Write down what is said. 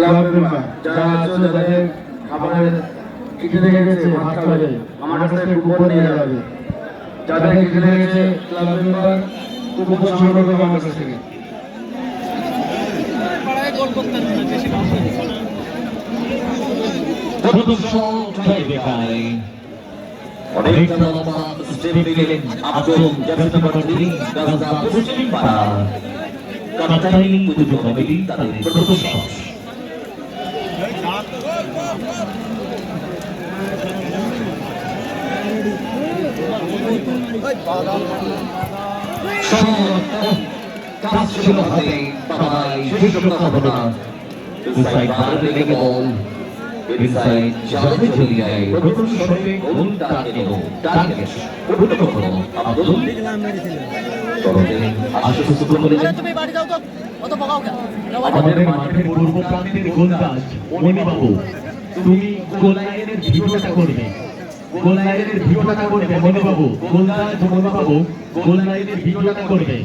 Club member যারা আছো, যাদের খাবারের খিদে লেগে গেছে, ভাত খাবে, আমার কাছে কুপন নিয়ে যাবে। যাদের খিদে লেগেছে ক্লাব মেম্বার কুপন সংগ্রহ করবে আমার কাছ থেকে। অনেকটা লম্বা স্টেপ দিলেন আব্দুল জাফর কর্তৃ গাজা পশ্চিম পাড়া কাটাই পুজো কমিটি তাদের প্রথম সাহস কাজ ছিল হাতে বাবাই শেষ কথা বলা সাইড বার লেগে বল inside Javi Julia, প্রথম শটে গোল টার্গেট টার্গেট পূর্ণ করলো আব্দুল তরফে আশ্বস্ত করলেন তুমি বাড়ি যাও তো অত বকাও কেন আমাদের মাঠের পূর্ব প্রান্তের গোলদাস মনিবাবু তুমি গোল লাইনের ভিডিওটা করবে গোল লাইনের ভিডিওটা করবে মনিবাবু গোলদাস মনিবাবু গোল লাইনের ভিডিওটা করবে